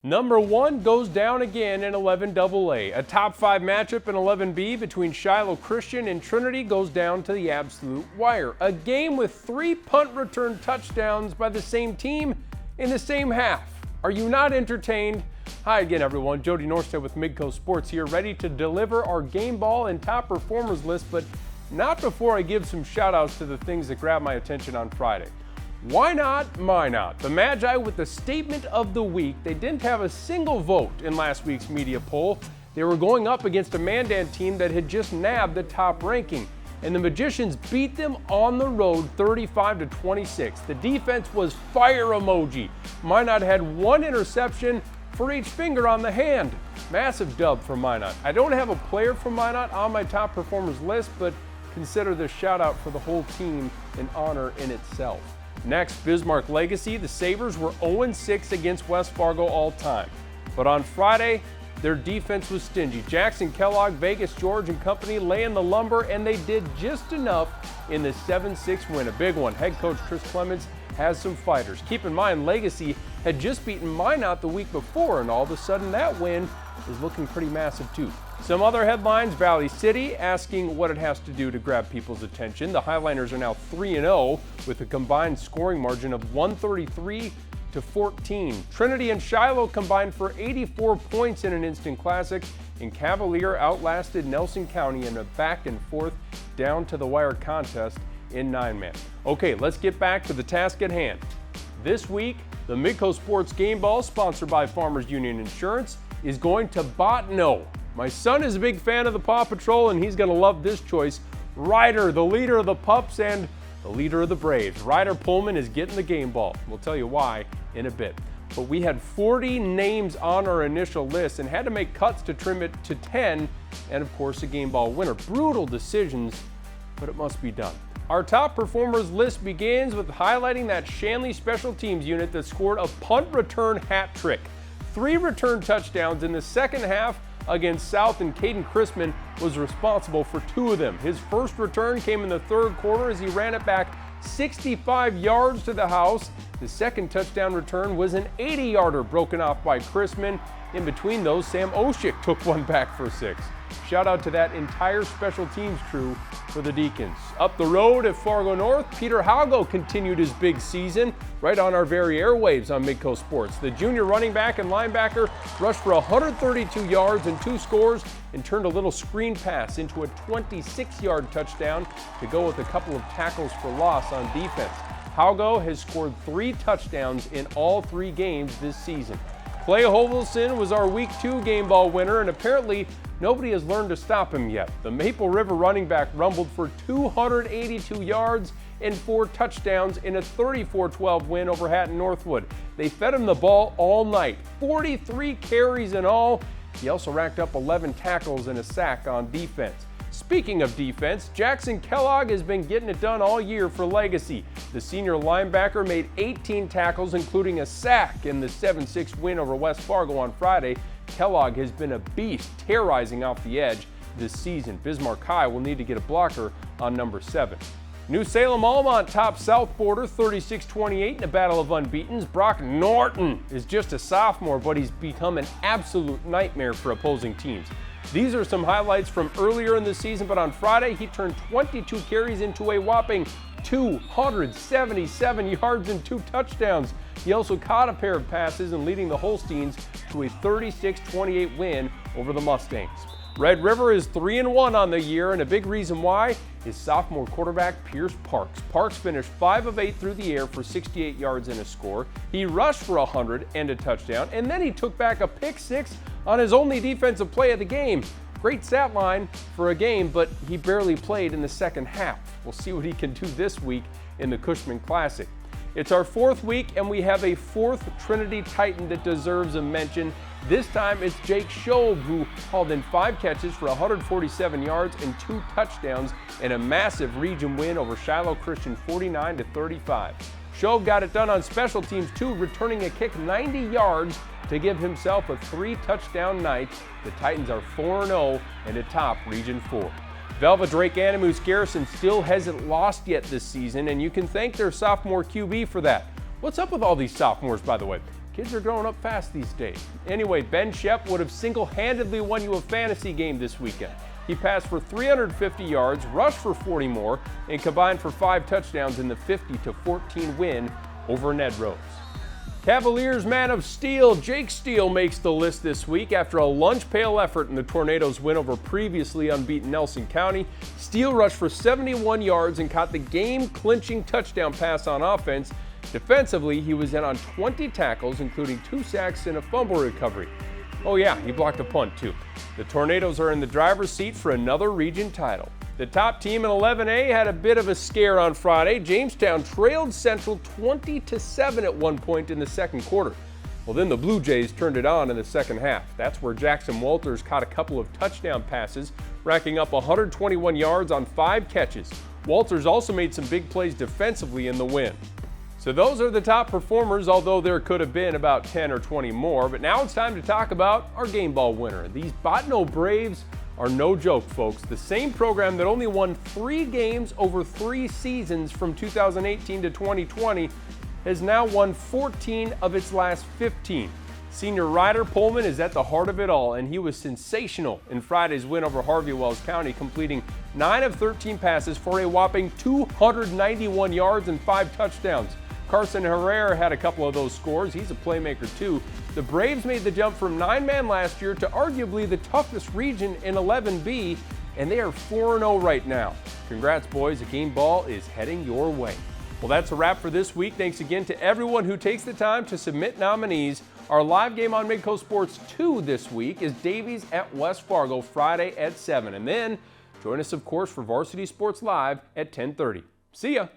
Number 1 goes down again in 𝗕𝗹𝗹. A top 5 matchup in 𝗕𝗵𝐵 between Shiloh Christian and Trinity goes down to the absolute wire. A game with 3 punt return touchdowns by the same team in the same half. Are you not entertained? Hi again, everyone. Jody Norstedt with Midco Sports here, ready to deliver our game ball and top performers list, but not before I give some shout outs to the things that grabbed my attention on Friday. Why not? My not. The Magi with the statement of the week. They didn't have a single vote in last week's media poll. They were going up against a Mandan team that had just nabbed the top ranking. And the Magicians beat them on the road 35-26. The defense was fire emoji. Minot had 1 interception for each finger on the hand. Massive dub for Minot. I don't have a player from Minot on my top performers list, but consider this shout out for the whole team an honor in itself. Next, Bismarck Legacy. The Sabres were 0-6 against West Fargo all time. But on Friday, their defense was stingy. Jackson Kellogg, Vegas George and company laying the lumber, and they did just enough in the 7-6 win. A big one. Head coach Chris Clements has some fighters. Keep in mind, Legacy had just beaten Minot the week before, and all of a sudden that win is looking pretty massive too. Some other headlines: Valley City asking what it has to do to grab people's attention. The Highliners are now 3-0 with a combined scoring margin of 133-14. Trinity and Shiloh combined for 84 points in an instant classic, and Cavalier outlasted Nelson County in a back and forth down to the wire contest in 9-man. Okay, let's get back to the task at hand. This week, the Midco Sports Game Ball, sponsored by Farmers Union Insurance, is going to Bottineau. My son is a big fan of the Paw Patrol, and he's going to love this choice. Ryder, the leader of the pups and the leader of the Braves. Ryder Pollman is getting the game ball. We'll tell you why in a bit. But we had 40 names on our initial list and had to make cuts to trim it to 10, and of course a game ball winner. Brutal decisions, but it must be done. Our top performers list begins with highlighting that Shanley special teams unit that scored a punt return hat trick. 3 return touchdowns in the second half against South, and Caden Chrisman was responsible for 2 of them. His first return came in the third quarter as he ran it back 65 yards to the house. The second touchdown return was an 80-yarder broken off by Chrisman. In between those, Sam Oshik took one back for 6. Shout out to that entire special teams crew for the Deacons. Up the road at Fargo North, Peter Halgo continued his big season right on our very airwaves on Midco Sports. The junior running back and linebacker rushed for 132 yards and 2 scores and turned a little screen pass into a 26-yard touchdown to go with a couple of tackles for loss on defense. Halgo has scored 3 touchdowns in all 3 games this season. Clay Hovelson was our Week 2 game ball winner, and apparently nobody has learned to stop him yet. The Maple River running back rumbled for 282 yards and 4 touchdowns in a 34-12 win over Hatton Northwood. They fed him the ball all night, 43 carries in all. He also racked up 11 tackles and a sack on defense. Speaking of defense, Jackson Kellogg has been getting it done all year for Legacy. The senior linebacker made 18 tackles, including a sack in the 7-6 win over West Fargo on Friday. Kellogg has been a beast, terrorizing off the edge this season. Bismarck High will need to get a blocker on number 7. New Salem-Almont tops South Border 36-28 in a battle of unbeatens. Brock Norton is just a sophomore, but he's become an absolute nightmare for opposing teams. These are some highlights from earlier in the season, but on Friday he turned 22 carries into a whopping 277 yards and 2 touchdowns. He also caught a pair of passes and leading the Holsteins to a 36-28 win over the Mustangs. Red River is 3-1 on the year, and a big reason why is sophomore quarterback Pierce Parks. Parks finished 5 of 8 through the air for 68 yards and a score. He rushed for 100 and a touchdown, and then he took back a pick 6 on his only defensive play of the game. Great stat line for a game, but he barely played in the second half. We'll see what he can do this week in the Cushman Classic. It's our 4th week, and we have a 4th Trinity Titan that deserves a mention. This time it's Jake Schob, who hauled in 5 catches for 147 yards and 2 touchdowns in a massive region win over Shiloh Christian 49-35. Schob got it done on special teams too, returning a kick 90 yards to give himself a 3-touchdown night. The Titans are 4-0 and atop Region 4. Velva Drake Animus Garrison still hasn't lost yet this season, and you can thank their sophomore QB for that. What's up with all these sophomores, by the way? Kids are growing up fast these days. Anyway, Ben Shep would have single-handedly won you a fantasy game this weekend. He passed for 350 yards, rushed for 40 more, and combined for 5 touchdowns in the 50-14 win over Ned Rose. Cavaliers man of steel Jake Steele makes the list this week after a lunch pail effort in the Tornadoes' win over previously unbeaten Nelson County. Steele rushed for 71 yards and caught the game-clinching touchdown pass on offense. Defensively, he was in on 20 tackles, including 2 sacks and a fumble recovery. Oh yeah, he blocked a punt too. The Tornadoes are in the driver's seat for another region title. The top team in 11A had a bit of a scare on Friday. Jamestown trailed Central 20-7 at one point in the second quarter. Well, then the Blue Jays turned it on in the second half. That's where Jackson Walters caught a couple of touchdown passes, racking up 121 yards on 5 catches. Walters also made some big plays defensively in the win. So those are the top performers, although there could have been about 10 or 20 more. But now it's time to talk about our game ball winner. These Bottineau Braves are no joke, folks. The same program that only won 3 games over 3 seasons from 2018 to 2020 has now won 14 of its last 15. Senior Ryder Pollman is at the heart of it all, and he was sensational in Friday's win over Harvey-Wells County, completing 9 of 13 passes for a whopping 291 yards and 5 touchdowns. Carson Herrera had a couple of those scores. He's a playmaker too. The Braves made the jump from 9-man last year to arguably the toughest region in 11B, and they are 4-0 right now. Congrats, boys. The game ball is heading your way. Well, that's a wrap for this week. Thanks again to everyone who takes the time to submit nominees. Our live game on Midco Sports 2 this week is Davies at West Fargo Friday at 7. And then join us, of course, for Varsity Sports Live at 10:30. See ya.